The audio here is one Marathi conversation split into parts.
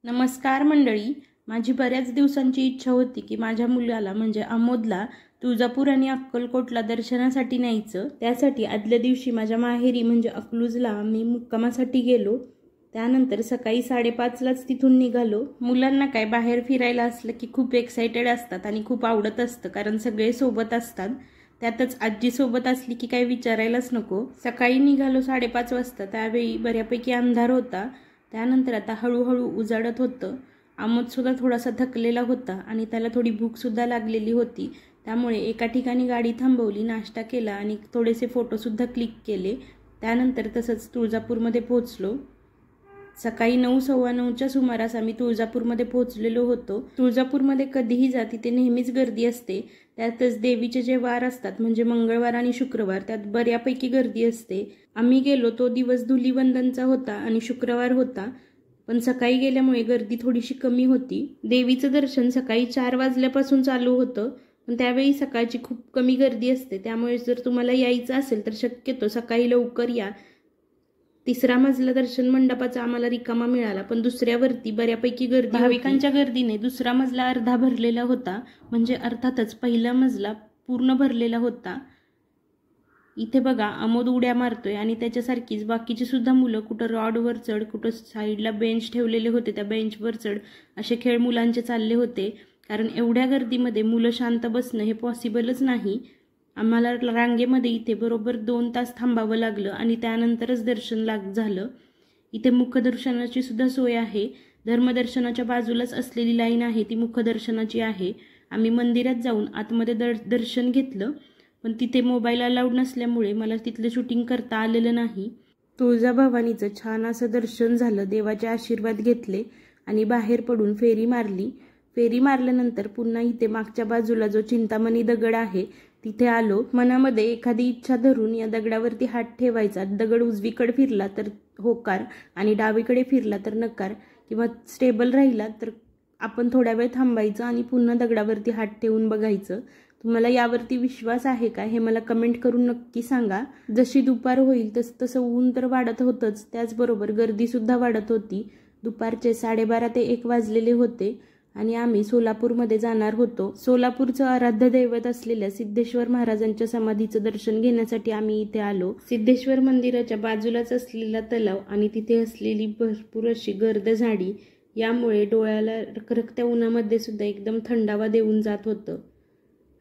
नमस्कार मंडळी. माझी बऱ्याच दिवसांची इच्छा होती की माझ्या मुलाला म्हणजे अमोदला तुळजापूर आणि अक्कलकोटला दर्शनासाठी न्यायचं. त्यासाठी आदल्या दिवशी माझ्या माहेरी म्हणजे अकलूजला मी मुक्कामासाठी गेलो. त्यानंतर सकाळी 5:30लाच तिथून निघालो. मुलांना काय बाहेर फिरायला असलं की खूप एक्साइटेड असतात आणि खूप आवडत असतं, कारण सगळे सोबत असतात. त्यातच आजी सोबत असली की काही विचारायलाच नको. सकाळी निघालो 5:30 वाजता. त्यावेळी बऱ्यापैकी अंधार होता. त्यानंतर आता हळूहळू उजाडत होतं. अमोदसुद्धा थोडासा थकलेला होता आणि त्याला थोडी भूकसुद्धा लागलेली होती. त्यामुळे एका ठिकाणी गाडी थांबवली, नाश्ता केला आणि थोडेसे फोटोसुद्धा क्लिक केले. त्यानंतर तसंच तुळजापूरमध्ये पोहोचलो. सकाळी 9:15च्या सुमारास आम्ही तुळजापूरमध्ये पोहोचलेलो होतो. तुळजापूरमध्ये कधीही जा, तिथे नेहमीच गर्दी असते. त्यातच देवीचे जे वार असतात म्हणजे मंगळवार आणि शुक्रवार, त्यात बऱ्यापैकी गर्दी असते. आम्ही गेलो तो दिवस धुलीवंदनचा होता आणि शुक्रवार होता, पण सकाळी गेल्यामुळे गर्दी थोडीशी कमी होती. देवीचं दर्शन सकाळी 4 वाजल्यापासून चालू होतं, पण त्यावेळी सकाळची खूप कमी गर्दी असते. त्यामुळे जर तुम्हाला यायचं असेल तर शक्यतो सकाळी लवकर या. 3रा मजला दर्शन मंडपाचा आम्हाला रिकामा मिळाला, पण दुसऱ्यावरती बऱ्यापैकी गर्दी. भाविकांच्या गर्दीने 2रा मजला अर्धा भरलेला होता, म्हणजे अर्थातच पहिला मजला पूर्ण भरलेला होता. इथे बघा अमोद उड्या मारतोय आणि त्याच्यासारखीच बाकीची सुद्धा मुलं कुठं रॉडवर चढ, कुठं साईडला बेंच ठेवलेले होते त्या बेंचवर चढ, असे खेळ मुलांचे चालले होते. कारण एवढ्या गर्दीमध्ये मुलं शांत बसणं हे पॉसिबलच नाही. आम्हाला रांगेमध्ये इथे बरोबर 2 तास थांबावं लागलं आणि त्यानंतरच दर्शन झालं. इथे मुखदर्शनाची सुद्धा सोय आहे. धर्मदर्शनाच्या बाजूलाच असलेली लाईन आहे ती मुखदर्शनाची आहे. आम्ही मंदिरात जाऊन आतमध्ये दर्शन घेतलं, पण तिथे मोबाईल अलाउड नसल्यामुळे मला तिथलं शूटिंग करता आलेलं नाही. तुळजाभवानीचं छान असं दर्शन झालं, देवाचे आशीर्वाद घेतले आणि बाहेर पडून फेरी मारली. फेरी मारल्यानंतर पुन्हा इथे मागच्या बाजूला जो चिंतामणी दगड आहे तिथे आलो. मनामध्ये एखादी इच्छा धरून या दगडावरती हात ठेवायचा. दगड उजवीकडे फिरला तर होकार आणि डावीकडे फिरला तर नकार, किंवा स्टेबल राहिला तर आपण थोड्या वेळ थांबायचं आणि पुन्हा दगडावरती हात ठेवून बघायचं. तुम्हाला यावरती विश्वास आहे का हे मला कमेंट करून नक्की सांगा. जशी दुपार होईल तसं ऊन तर वाढत होतंच, त्याचबरोबर गर्दीसुद्धा वाढत होती. दुपारचे 12:30 ते 1 वाजलेले होते आणि आम्ही सोलापूरमध्ये जाणार होतो. सोलापूरचं आराध्य दैवत असलेल्या सिद्धेश्वर महाराजांच्या समाधीचं दर्शन घेण्यासाठी आम्ही इथे आलो. सिद्धेश्वर मंदिराच्या बाजूलाच असलेला तलाव आणि तिथे असलेली भरपूर अशी गर्द झाडी यामुळे डोळ्याला रखरखत्या उन्हामध्ये सुद्धा एकदम थंडावा देऊन जात होतं.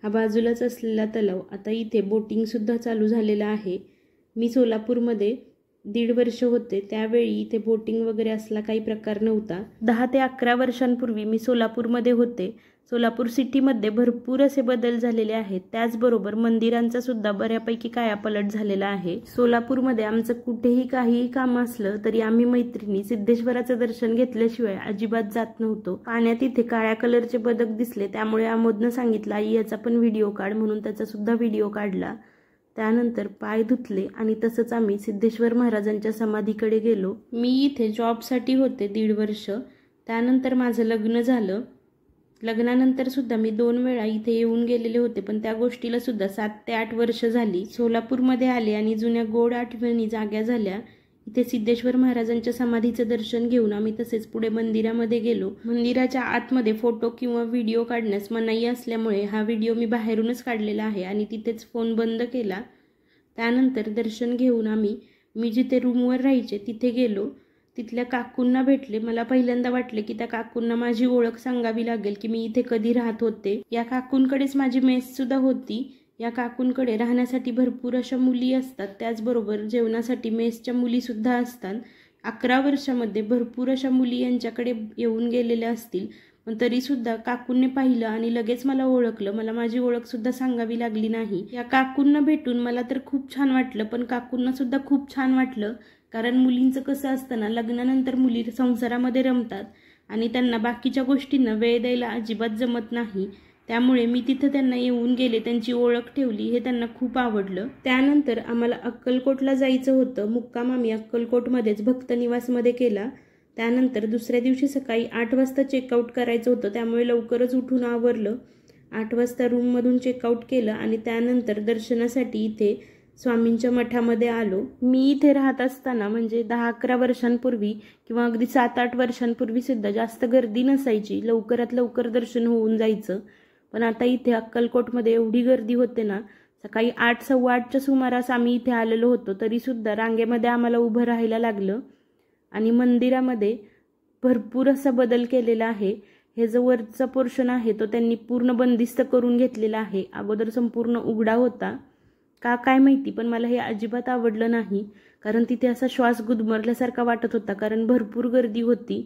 हा बाजूलाच असलेला तलाव. आता इथे बोटिंग सुद्धा चालू झालेलं आहे. मी सोलापूरमध्ये 1.5 वर्ष होते, त्यावेळी इथे बोटिंग वगैरे असला काही प्रकार नव्हता. 10 ते 11 वर्षांपूर्वी मी सोलापूरमध्ये होते. सोलापूर सिटीमध्ये भरपूर असे बदल झालेले आहेत. त्याचबरोबर मंदिरांचा सुद्धा बऱ्यापैकी कायापालट झालेला आहे. सोलापूरमध्ये आमचं कुठेही काहीही काम असलं तरी आम्ही मैत्रिणी सिद्धेश्वराचं दर्शन घेतल्याशिवाय अजिबात जात नव्हतो. पाण्यात इथे काळ्या कलरचे बदक दिसले, त्यामुळे अमोदनं सांगितलं आई याचा पण व्हिडिओ काढ, म्हणून त्याचा सुद्धा व्हिडिओ काढला. त्यानंतर पाय धुतले आणि तसंच आम्ही सिद्धेश्वर महाराजांच्या समाधीकडे गेलो. मी इथे जॉबसाठी होते 1.5 वर्ष. त्यानंतर माझं लग्न झालं. लग्नानंतर सुद्धा मी 2 वेळा इथे येऊन गेलेले होते, पण त्या गोष्टीला सुद्धा 7 ते 8 वर्ष झाली. सोलापूरमध्ये आले आणि जुन्या गोड आठवणी जाग्या झाल्या. इथे सिद्धेश्वर महाराजांच्या समाधीचं दर्शन घेऊन आम्ही तसेच पुढे मंदिरामध्ये गेलो. मंदिराच्या आतमध्ये फोटो किंवा व्हिडिओ काढण्यास मनाई असल्यामुळे हा व्हिडिओ मी बाहेरूनच काढलेला आहे आणि तिथेच फोन बंद केला. त्यानंतर दर्शन घेऊन मी जिथे रूमवर राहायचे तिथे गेलो. तिथल्या काकूंना भेटले. मला पहिल्यांदा वाटले की त्या काकूंना माझी ओळख सांगावी लागेल की मी इथे कधी राहत होते. या काकूंकडेच माझी मेससुद्धा होती. या काकूंकडे राहण्यासाठी भरपूर अशा मुली असतात, त्याचबरोबर जेवणासाठी मेसच्या मुलीसुद्धा असतात. 11 वर्षामध्ये भरपूर अशा मुली यांच्याकडे येऊन गेलेल्या असतील, पण तरीसुद्धा काकूंनी पाहिलं आणि लगेच मला ओळखलं. मला माझी ओळखसुद्धा सांगावी लागली नाही. या काकूंना भेटून मला तर खूप छान वाटलं, पण काकूंना सुद्धा खूप छान वाटलं. कारण मुलींचं कसं असतं ना, लग्नानंतर मुली संसारामध्ये रमतात आणि त्यांना बाकीच्या गोष्टींना वेळ द्यायला अजिबात जमत नाही. त्यामुळे मी तिथं त्यांना येऊन गेले, त्यांची ओळख ठेवली. हे त्यांना खूप आवडलं. त्यानंतर आम्हाला अक्कलकोटला जायचं होतं. मुक्काम आम्ही अक्कलकोटमध्येच भक्तनिवासमध्ये केला. त्यानंतर दुसऱ्या दिवशी सकाळी 8 वाजता चेकआउट करायचं होतं, त्यामुळे लवकरच उठून आवरलं. 8 वाजता रूममधून चेकआउट केलं आणि त्यानंतर दर्शनासाठी इथे स्वामींच्या मठामध्ये आलो। मी इथे राहत असताना म्हणजे 10-11 वर्षांपूर्वी किंवा अगदी 7-8 वर्षांपूर्वी सुद्धा जास्त गर्दी नसायची, लवकरात लवकर दर्शन होऊन जायचं। पण आता इथे अक्कलकोटमध्ये एवढी गर्दी होते ना, सकाळी 8, 8:15च्या सुमारास आम्ही इथे आलेलो होतो, तरी सुद्धा रांगेमध्ये आम्हाला उभं राहायला लागलं। आणि मंदिरामध्ये भरपूर असा बदल केलेला आहे। हे जो वरचा पोर्शन आहे तो त्यांनी पूर्ण बंदिस्त करून घेतलेला आहे। अगोदर संपूर्ण उघडा होता, का काय माहिती, पण मला हे अजिबात आवडलं नाही, कारण तिथे असा श्वास गुदमरल्यासारखा वाटत होता, कारण भरपूर गर्दी होती।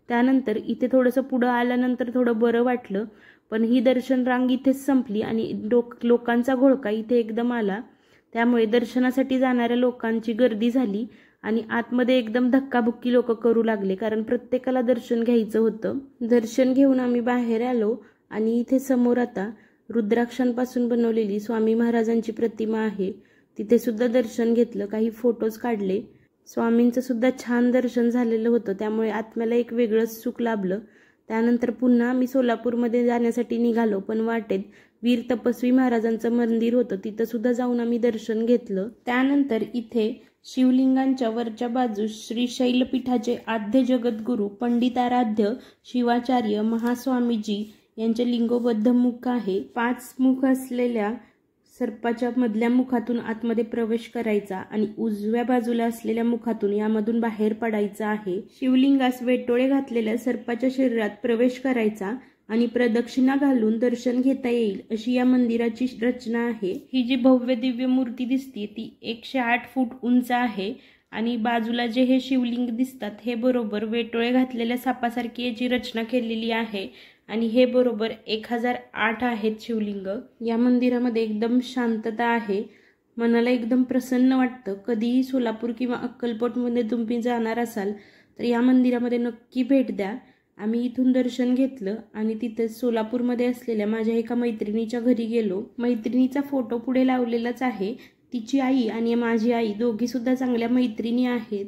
त्यानंतर इथे थोडंसं पुढं आल्यानंतर थोडं बरं वाटलं, पण ही दर्शन रांग इथेच संपली आणि लोकांचा घोळका इथे एकदम आला। त्यामुळे दर्शनासाठी जाणाऱ्या लोकांची गर्दी झाली आणि आतमध्ये एकदम धक्काबुक्की लोक करू लागले, कारण प्रत्येकाला दर्शन घ्यायचं होतं। दर्शन घेऊन आम्ही बाहेर आलो आणि इथे समोर आता रुद्राक्षांपासून बनवलेली स्वामी महाराजांची प्रतिमा आहे, तिथे सुद्धा दर्शन घेतलं, काही फोटोज काढले। स्वामींचं सुद्धा छान दर्शन झालेलं होतं, त्यामुळे आत्म्याला एक वेगळंच सुख लाभलं। त्यानंतर पुन्हा आम्ही सोलापूरमध्ये जाण्यासाठी निघालो, पण वाटेत वीर तपस्वी महाराजांचं मंदिर होतं, तिथं सुद्धा जाऊन आम्ही दर्शन घेतलं। त्यानंतर इथे शिवलिंगांच्या वरच्या बाजूस श्री शैलपीठाचे आद्य जगद्गुरू पंडिताराध्य शिवाचार्य महास्वामीजी यांचे लिंगोबद्ध मुख आहे। 5 मुख असलेल्या सर्पाच्या मधल्या मुखातून आतमध्ये प्रवेश करायचा आणि उजव्या बाजूला असलेल्या मुखातून यामधून बाहेर पडायचा आहे। शिवलिंगास वेटोळे घातलेल्या सर्पाच्या शरीरात प्रवेश करायचा आणि प्रदक्षिणा घालून दर्शन घेता येईल, अशी या मंदिराची रचना आहे। ही जी भव्य दिव्य मूर्ती दिसते ती 108 फूट उंच आहे आणि बाजूला जे हे शिवलिंग दिसतात हे बरोबर वेटोळे घातलेल्या सापासारखी याची रचना केलेली आहे आणि हे बरोबर 1008 आहेत शिवलिंग। या मंदिरामध्ये एकदम शांतता आहे, मनाला एकदम प्रसन्न वाटतं। कधीही सोलापूर किंवा अक्कलकोटमध्ये तुम्ही जाणार असाल तर या मंदिरामध्ये नक्की भेट द्या। आम्ही इथून दर्शन घेतलं आणि तिथे सोलापूरमध्ये असलेल्या माझ्या एका मैत्रिणीच्या घरी गेलो। मैत्रिणीचा फोटो पुढे लावलेलाच आहे, तिची आई आणि माझी आई दोघी सुद्धा चांगल्या मैत्रिणी आहेत।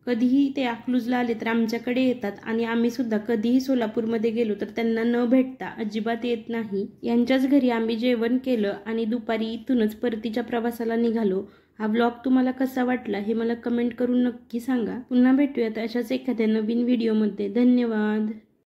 कधीही ते अकलूजला आले तर आमच्याकडे येतात आणि आम्ही सुद्धा कधीही सोलापूरमध्ये गेलो तर त्यांना न भेटता अजिबात येत नाही। यांच्याच घरी आम्ही जेवण केलं आणि दुपारी इथूनच परतीच्या प्रवासाला निघालो। हा व्लॉग तुम्हाला कसा वाटला हे मला कमेंट करून नक्की सांगा। पुन्हा भेटूयात अशाच एखाद्या नवीन व्हिडिओमध्ये। धन्यवाद।